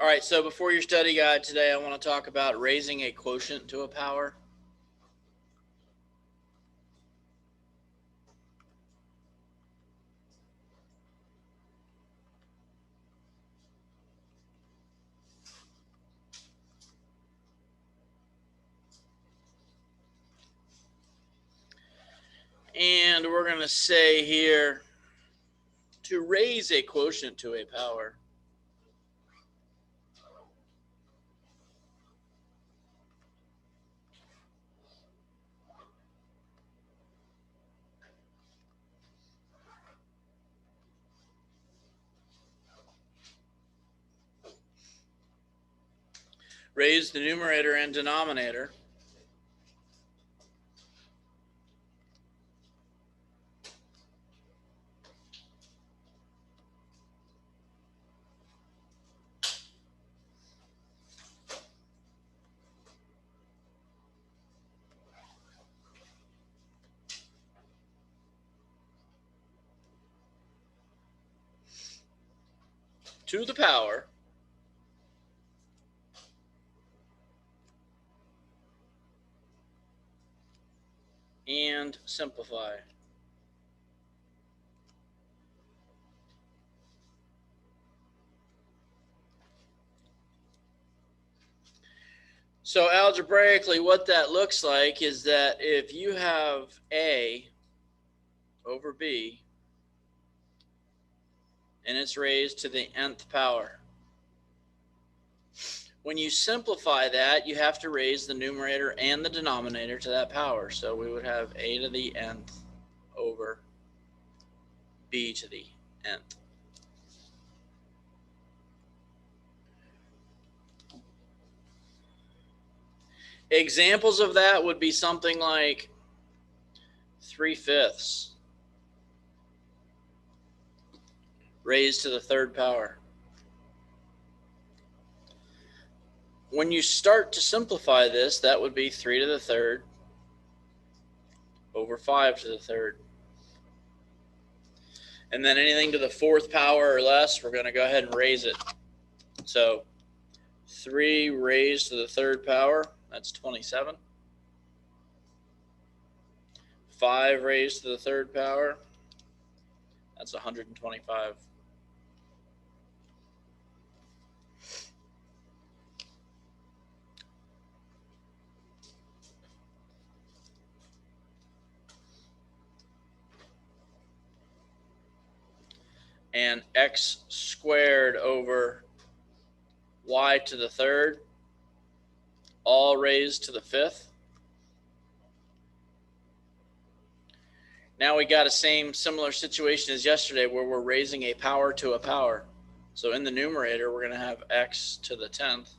All right, so before your study guide today, I want to talk about raising a quotient to a power. And we're going to say here, to raise a quotient to a power. Raise the numerator and denominator. To the power and simplify. So algebraically, what that looks like is that if you have A over B and it's raised to the nth power, when you simplify that, you have to raise the numerator and the denominator to that power. So we would have A to the nth over B to the nth. Examples of that would be something like 3/5 raised to the third power. When you start to simplify this, that would be 3 to the third over 5 to the third. And then anything to the fourth power or less, we're going to go ahead and raise it. So 3 raised to the third power, that's 27. 5 raised to the third power, that's 125. And x squared over y to the third, all raised to the fifth. Now we got a similar situation as yesterday where we're raising a power to a power. So in the numerator, we're going to have x to the 10th.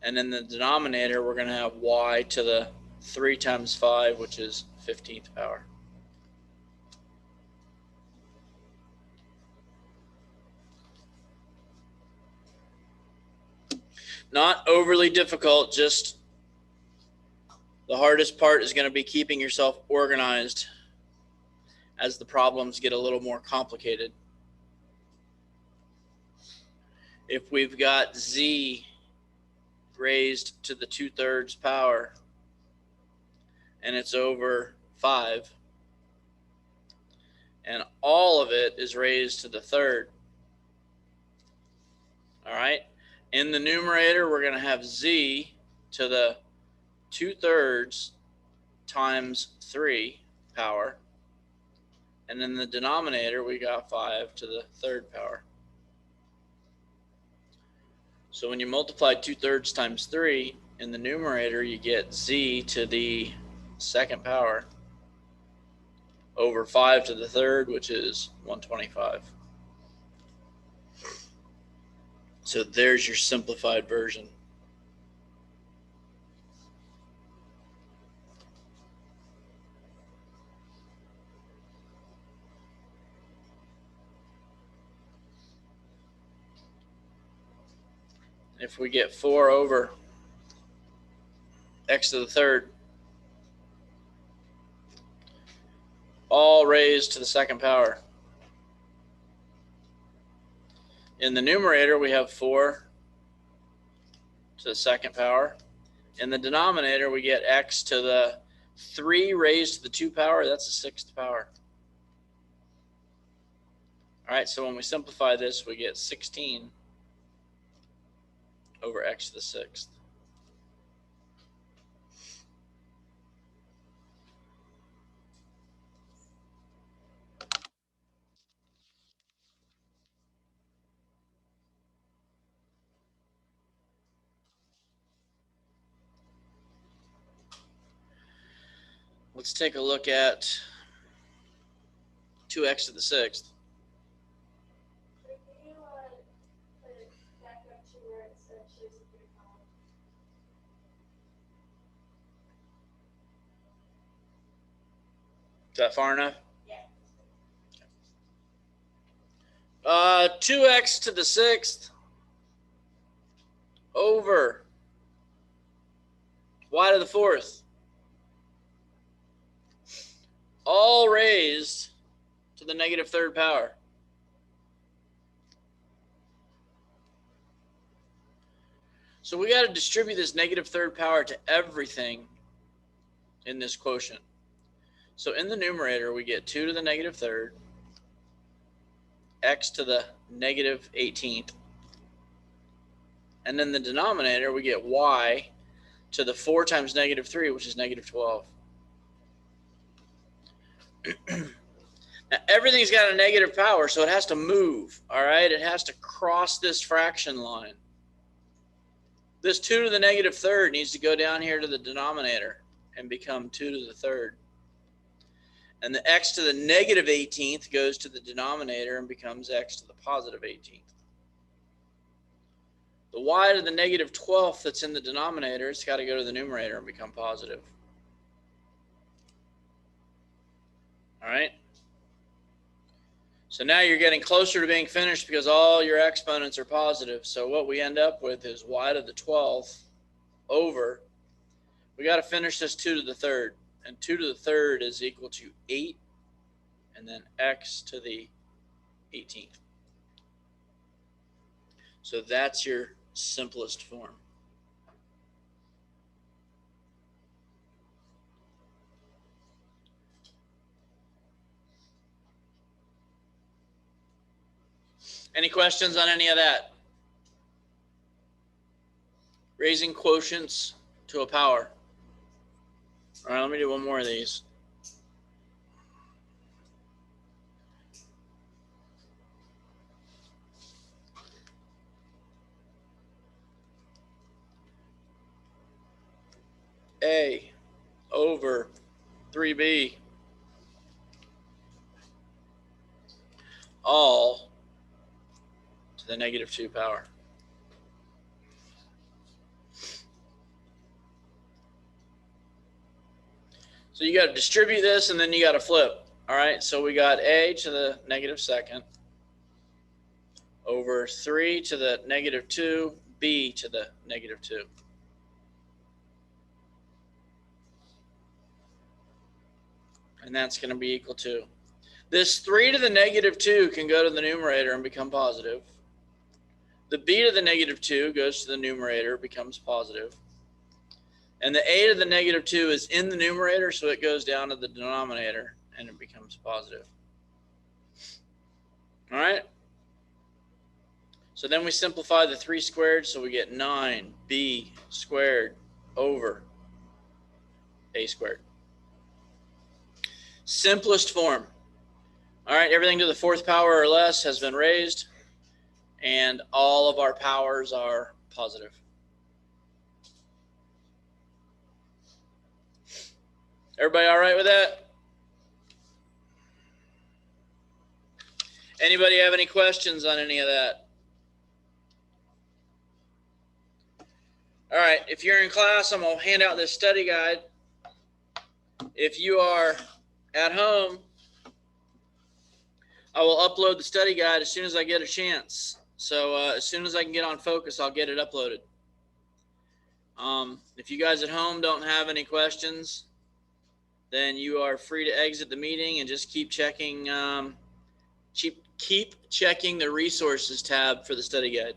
And in the denominator, we're going to have y to the 3 times 5, which is 15th power. Not overly difficult, just the hardest part is going to be keeping yourself organized as the problems get a little more complicated. If we've got z raised to the 2/3 power and it's over 5, and all of it is raised to the third, all right? In the numerator, we're going to have z to the 2/3 times 3 power. And in the denominator, we got 5 to the third power. So when you multiply 2/3 times 3, in the numerator, you get z to the second power over 5 to the third, which is 125. So there's your simplified version. If we get 4 over x to the third, all raised to the second power. In the numerator, we have 4 to the second power. In the denominator, we get x to the 3 raised to the 2 power. That's the 6th power. All right, so when we simplify this, we get 16 over x to the 6th. Let's take a look at 2x to the 6th. Is that far enough? Yeah. 2x to the 6th over y to the 4th. All raised to the negative 3rd power. So we got to distribute this negative 3rd power to everything in this quotient. So in the numerator, we get 2 to the negative 3rd, x to the negative 18th. And in the denominator, we get y to the 4 times negative 3, which is negative 12. Now, everything's got a negative power, so it has to move, all right? It has to cross this fraction line. This 2 to the negative 3rd needs to go down here to the denominator and become 2 to the 3rd. And the x to the negative 18th goes to the denominator and becomes x to the positive 18th. The y to the negative 12th that's in the denominator, it's got to go to the numerator and become positive. All right? So now you're getting closer to being finished because all your exponents are positive. So what we end up with is y to the 12th over, we got to finish this 2 to the 3rd. And 2 to the 3rd is equal to 8, and then x to the 18th. So that's your simplest form. Any questions on any of that? Raising quotients to a power. All right, let me do one more of these. A over 3b all to the negative 2 power. So you got to distribute this and then you got to flip. All right, so we got a to the negative 2nd over 3 to the negative 2, b to the negative 2. And that's going to be equal to, this 3 to the negative 2 can go to the numerator and become positive. The b to the negative 2 goes to the numerator, becomes positive. And the a to the negative 2 is in the numerator, so it goes down to the denominator and it becomes positive. All right? So then we simplify the 3 squared, so we get 9b squared over a squared. Simplest form. All right, everything to the 4th power or less has been raised, and all of our powers are positive. Everybody all right with that? Anybody have any questions on any of that? All right, if you're in class, I'm going to hand out this study guide. If you are at home, I will upload the study guide as soon as I get a chance. So as soon as I can get on focus, I'll get it uploaded. If you guys at home don't have any questions, then you are free to exit the meeting and just keep checking keep checking the resources tab for the study guide.